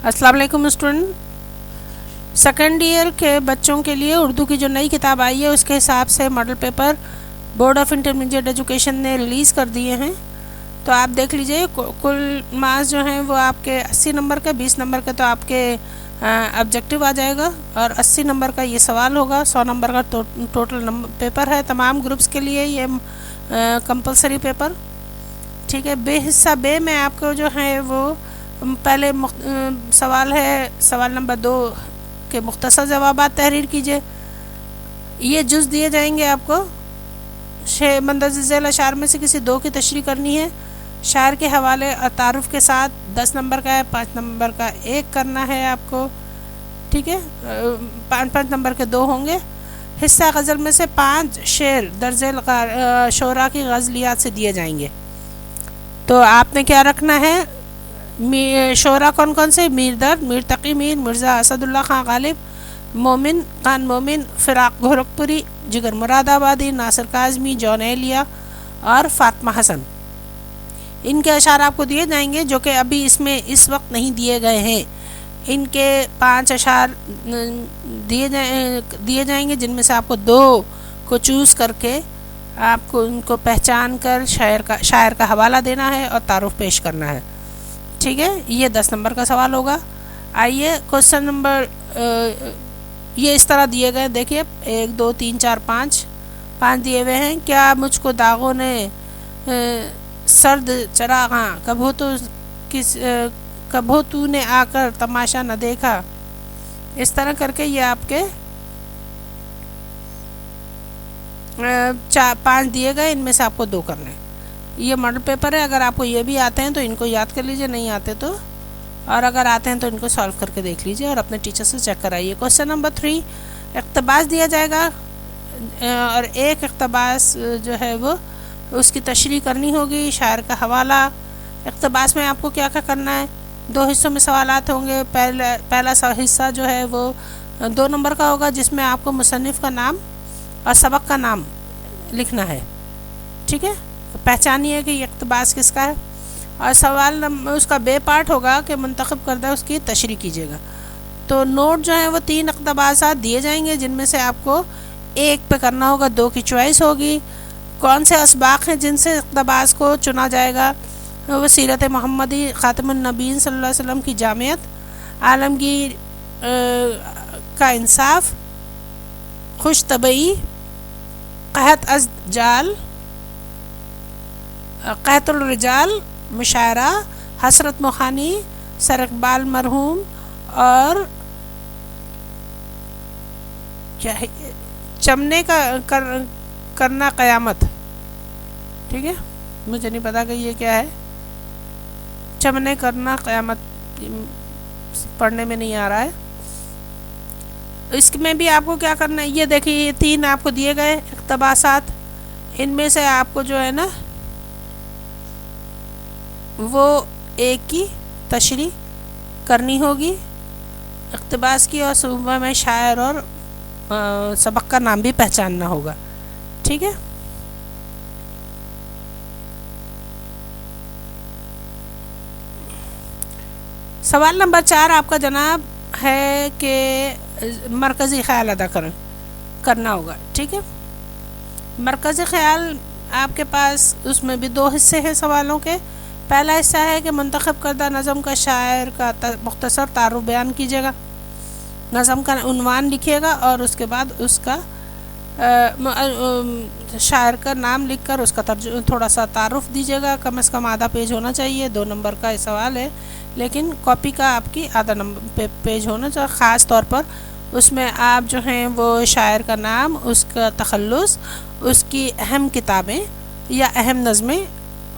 السلام علیکم student, second year کے بچوں کے لیے اردو کی جو نئی کتاب آئی ہے اس کے حساب سے model paper board of intermediate education نے ریلیز کر دیے ہیں۔ تو آپ دیکھ لیجئے کل مارکس جو ہیں وہ آپ کے 80 نمبر کے 20 نمبر کے تو آپ کے آبجیکٹیو آ جائے گا، اور 80 نمبر کا یہ سوال ہوگا، 100 نمبر کا ٹوٹل پیپر ہے تمام گروپس کے لیے یہ کمپلسری پیپر، ٹھیک ہے۔ حصہ بے میں آپ کو جو ہے وہ پہلے سوال ہے، سوال نمبر 2 کے مختصر جوابات تحریر کیجئے۔ یہ جز دیے جائیں گے آپ کو، مندرجہ ذیل اشعار میں سے کسی 2 کی تشریح کرنی ہے، شاعر کے حوالے اور تعارف کے ساتھ 10 نمبر کا ہے، 5 نمبر کا 1 کرنا ہے آپ کو، ٹھیک ہے، 5 نمبر کے 2 ہوں گے۔ حصہ غزل میں سے 5 شعر درجہ شعراء کی غزلیات سے دیے جائیں گے۔ تو آپ نے کیا رکھنا ہے، شعراء کون کون سے؟ میر درد، میر تقی میر، مرزا اسد اللہ خان غالب، مومن خان مومن، فراق گورکھپوری، جگر مراد آبادی، ناصر کاظمی، جون ایلیا اور فاطمہ حسن۔ ان کے اشعار آپ کو دیے جائیں گے جو کہ ابھی اس وقت نہیں دیے گئے ہیں۔ ان کے 5 اشعار دیے جائیں گے جن میں سے آپ کو 2 کو چوز کر کے آپ کو ان کو پہچان کر شاعر کا حوالہ دینا ہے اور تعارف پیش کرنا ہے، ٹھیک ہے۔ یہ 10 نمبر کا سوال ہوگا۔ آئیے کوسچن نمبر یہ اس طرح دیے گئے، دیکھیے 1 2 3 4 5 دیے ہوئے ہیں۔ کیا مجھ کو داغوں نے سرد چراغاں، کبھو تو نے آ کر تماشا نہ دیکھا، اس طرح کر کے یہ آپ کے 5 دیے گئے، ان میں سے آپ کو 2 کرنے۔ یہ ماڈل پیپر ہے، اگر آپ کو یہ بھی آتے ہیں تو ان کو یاد کر لیجئے، نہیں آتے تو، اور اگر آتے ہیں تو ان کو سالو کر کے دیکھ لیجئے اور اپنے ٹیچر سے چیک کرائیے۔ کوسچن نمبر 3 اقتباس دیا جائے گا، اور ایک اقتباس جو ہے وہ اس کی تشریح کرنی ہوگی، شاعر کا حوالہ۔ اقتباس میں آپ کو کیا کرنا ہے، 2 حصوں میں سوالات ہوں گے۔ پہلا حصہ جو ہے وہ 2 نمبر کا ہوگا، جس میں آپ کو مصنف کا نام اور سبق کا نام لکھنا ہے، ٹھیک ہے۔ پہچانیے کہ یہ اقتباس کس کا ہے، اور سوال اس کا بے پارٹ ہوگا کہ منتخب کردہ اس کی تشریح کیجیے گا۔ تو نوٹ جو ہیں وہ 3 اقتباسات دیے جائیں گے جن میں سے آپ کو 1 پہ کرنا ہوگا، 2 کی چوائس ہوگی۔ کون سے اسباق ہیں جن سے اقتباس کو چنا جائے گا، وہ سیرت محمدی، خاتم النبیین صلی اللہ علیہ وسلم کی جامعت، عالمگیر کا انصاف، خوش طبعی، قحط از جال، قحط الرجال، مشاعرہ، حسرت مخانی، سر اقبال مرحوم، اور کیا ہے چمنے کا کرنا قیامت، ٹھیک ہے۔ مجھے نہیں پتا کہ یہ کیا ہے، چمنے کرنا قیامت پڑھنے میں نہیں آ رہا ہے۔ اس میں بھی آپ کو کیا کرنا ہے، یہ دیکھیے یہ 3 آپ کو دیے گئے اقتباسات، ان میں سے آپ کو جو ہے نا وہ 1 کی تشریح کرنی ہوگی اقتباس کی، اور صوبہ میں شاعر اور سبق کا نام بھی پہچاننا ہوگا، ٹھیک ہے۔ سوال نمبر 4 آپ کا جناب ہے کہ مرکزی خیال ادا کرنا ہوگا، ٹھیک ہے۔ مرکزی خیال آپ کے پاس اس میں بھی 2 حصے ہیں سوالوں کے۔ پہلا حصہ ہے کہ منتخب کردہ نظم کا شاعر کا مختصر تعارف بیان کیجیے گا، نظم کا عنوان لکھیے گا اور اس کے بعد اس کا شاعر کا نام لکھ کر اس کا تھوڑا سا تعارف دیجیے گا، کم از کم آدھا پیج ہونا چاہیے، 2 نمبر کا یہ سوال ہے، لیکن کاپی کا آپ کی آدھا نمبر پیج ہونا چاہیے۔ خاص طور پر اس میں آپ جو ہیں وہ شاعر کا نام، اس کا تخلص، اس کی اہم کتابیں یا اہم نظمیں،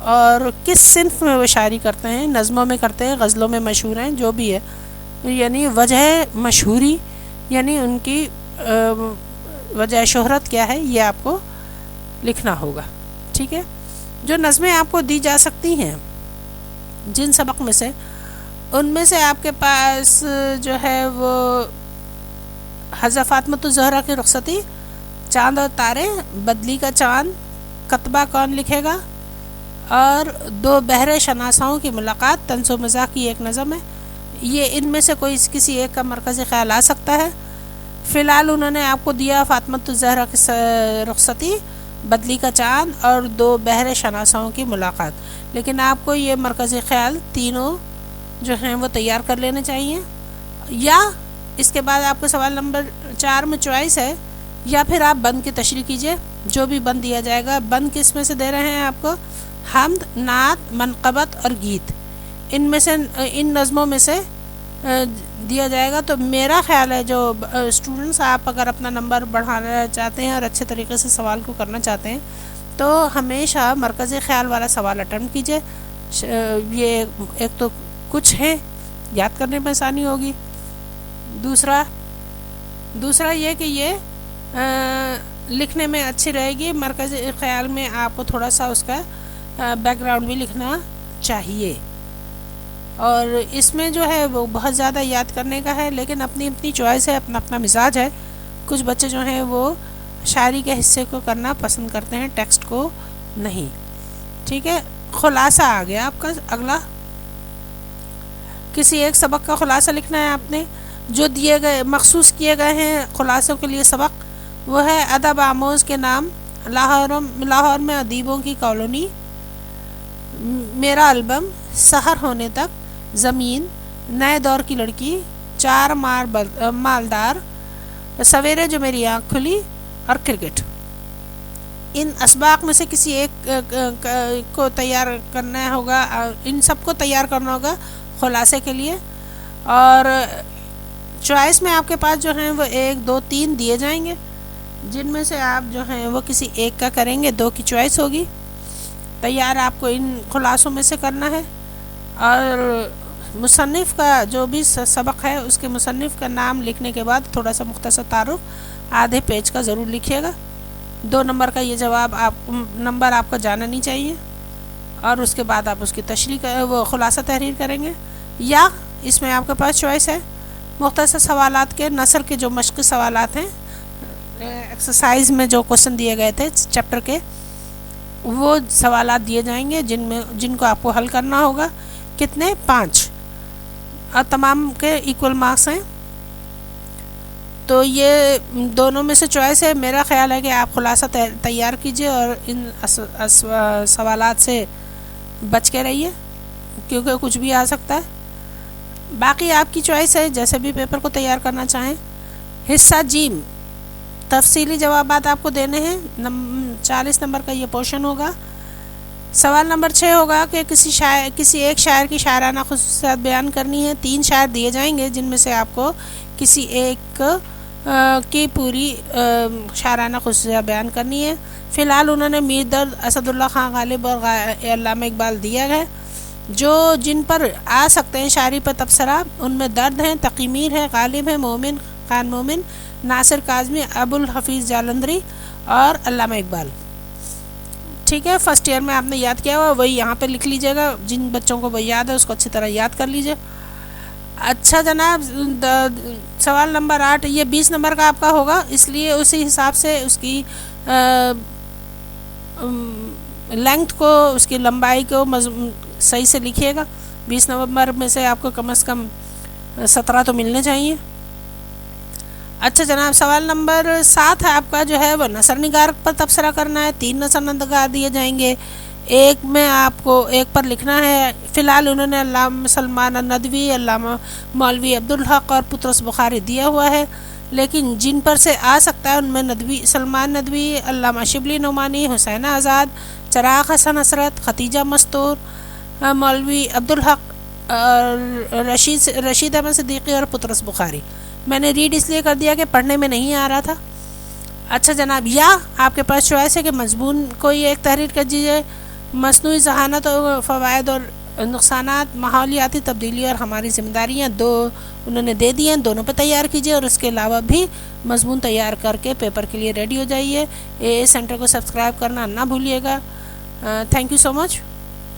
اور کس صنف میں وہ شاعری کرتے ہیں، نظموں میں کرتے ہیں، غزلوں میں مشہور ہیں، جو بھی ہے، یعنی وجہ مشہوری، یعنی ان کی وجہ شہرت کیا ہے، یہ آپ کو لکھنا ہوگا، ٹھیک ہے۔ جو نظمیں آپ کو دی جا سکتی ہیں جن سبق میں سے، ان میں سے آپ کے پاس جو ہے وہ حضرت فاطمۃ الزہرا کی رخصتی، چاند اور تارے، بدلی کا چاند، کتبہ کون لکھے گا، اور 2 بہرے شناساؤں کی ملاقات، طنز و مزاح کی ایک نظم ہے، یہ ان میں سے کوئی کسی ایک کا مرکزی خیال آ سکتا ہے. فی الحال انہوں نے آپ کو دیا فاطمۃ الزہرا کی رخصتی، بدلی کا چاند اور 2 بحر شناساؤں کی ملاقات. لیکن آپ کو یہ مرکزی خیال تینوں جو ہیں وہ تیار کر لینے چاہیے. یا اس کے بعد آپ کو سوال نمبر 4 میں چوائس ہے، یا پھر آپ بند کی تشریح کیجئے. جو بھی بند دیا جائے گا، بند کس میں سے دے رہے ہیں آپ کو؟ حمد، نعت، منقبت اور گیت، ان میں سے ان نظموں میں سے دیا جائے گا. تو میرا خیال ہے جو اسٹوڈنٹس آپ اگر اپنا نمبر بڑھانا چاہتے ہیں اور اچھے طریقے سے سوال کو کرنا چاہتے ہیں تو ہمیشہ مرکزی خیال والا سوال اٹمپٹ کیجئے. یہ ایک تو کچھ ہے، یاد کرنے میں آسانی ہوگی. دوسرا یہ کہ یہ لکھنے میں اچھی رہے گی. مرکزی خیال میں آپ کو تھوڑا سا اس کا بیک گراؤنڈ بھی لکھنا چاہیے. اور اس میں جو ہے وہ بہت زیادہ یاد کرنے کا ہے، لیکن اپنی اپنی چوائس ہے، اپنا اپنا مزاج ہے. کچھ بچے جو ہیں وہ شاعری کے حصے کو کرنا پسند کرتے ہیں، ٹیکسٹ کو نہیں. ٹھیک ہے، خلاصہ آ گیا آپ کا. اگلا کسی ایک سبق کا خلاصہ لکھنا ہے آپ نے. جو دیے گئے مخصوص کیے گئے ہیں خلاصوں کے لیے سبق، وہ ہے ادب آموز کے نام، لاہور میں ادیبوں کی کالونی، میرا البم، سحر ہونے تک، زمین، نئے دور کی لڑکی، 4 مالدار، سویرے جو میری آنکھ کھلی اور کرکٹ. ان اسباق میں سے کسی ایک کو تیار کرنا ہوگا، ان سب کو تیار کرنا ہوگا خلاصے کے لیے. اور چوائس میں آپ کے پاس جو ہیں وہ 1 2 3 دیے جائیں گے، جن میں سے آپ جو ہیں وہ کسی ایک کا کریں گے. 2 کی چوائس ہوگی. تیار آپ کو ان خلاصوں میں سے کرنا ہے. اور مصنف کا جو بھی سبق ہے اس کے مصنف کا نام لکھنے کے بعد تھوڑا سا مختصر تعارف آدھے پیج کا ضرور لکھیے گا. 2 نمبر کا یہ جواب نمبر آپ کا جانا نہیں چاہیے. اور اس کے بعد آپ اس کی تشریح وہ خلاصہ تحریر کریں گے. یا اس میں آپ کے پاس چوائس ہے مختصر سوالات کے نثر کے جو مشقی سوالات ہیں، ایکسرسائز میں جو کوسچن دیے گئے تھے چیپٹر کے، وہ سوالات دیے جائیں گے جن کو آپ کو حل کرنا ہوگا. کتنے؟ 5. اور تمام کے ایکول مارکس ہیں. تو یہ دونوں میں سے چوائس ہے. میرا خیال ہے کہ آپ خلاصہ تیار کیجئے اور ان سوالات سے بچ کے رہیے، کیونکہ کچھ بھی آ سکتا ہے. باقی آپ کی چوائس ہے جیسے بھی پیپر کو تیار کرنا چاہیں. حصہ جیم، تفصیلی جوابات آپ کو دینے ہیں. 40 نمبر کا یہ پورشن ہوگا. سوال نمبر 6 ہوگا کہ کسی ایک شاعر کی شاعرانہ خصوصیات بیان کرنی ہے. 3 شاعر دیے جائیں گے جن میں سے آپ کو کسی ایک کی پوری شاعرانہ خصوصیات بیان کرنی ہے. فی الحال انہوں نے میر درد، اسد اللہ خان غالب اور علامہ اقبال دیا ہے. جن پر آ سکتے ہیں شاعری پر تبصرہ، ان میں درد ہیں، تقی میر ہے، غالب ہے، مومن خان مومن، ناصر کاظمی، ابو الحفیظ جالندری اور علامہ اقبال. ٹھیک ہے، فرسٹ ایئر میں آپ نے یاد کیا ہوا وہی یہاں پہ لکھ لیجئے گا. جن بچوں کو وہ یاد ہے اس کو اچھی طرح یاد کر لیجئے. اچھا جناب، سوال نمبر 8 یہ 20 نمبر کا آپ کا ہوگا، اس لیے اسی حساب سے اس کی لینگتھ کو، اس کی لمبائی کو صحیح سے لکھیے گا. 20 نومبر میں سے آپ کو کم از کم 17 تو ملنے چاہیے. اچھا جناب، سوال نمبر 7 ہے آپ کا جو ہے وہ نثر نگار پر تبصرہ کرنا ہے. 3 نثر نگار دیے جائیں گے. ایک میں آپ کو ایک پر لکھنا ہے. فی الحال انہوں نے علامہ سلمان الندوی، علامہ مولوی عبدالحق اور پطرس بخاری دیا ہوا ہے، لیکن جن پر سے آ سکتا ہے ان میں سلمان ندوی، علامہ شبلی نعمانی، حسین آزاد، چراغ حسن حسرت، ختیجہ مستور، مولوی عبدالحق، رشید احمد صدیقی اور پطرس بخاری. میں نے ریڈ اس لیے کر دیا کہ پڑھنے میں نہیں آ رہا تھا. اچھا جناب، یا آپ کے پاس چوائس ہے کہ مضمون کوئی ایک تحریر کر دیجیے. مصنوعی ذہانت اور فوائد اور نقصانات، ماحولیاتی تبدیلی اور ہماری ذمہ داریاں 2 انہوں نے دے دی ہیں، دونوں پہ تیار کیجیے. اور اس کے علاوہ بھی مضمون تیار کر کے پیپر کے لیے ریڈی ہو جائیے. اے سینٹر کو سبسکرائب کرنا نہ بھولیے گا. Thank you so much.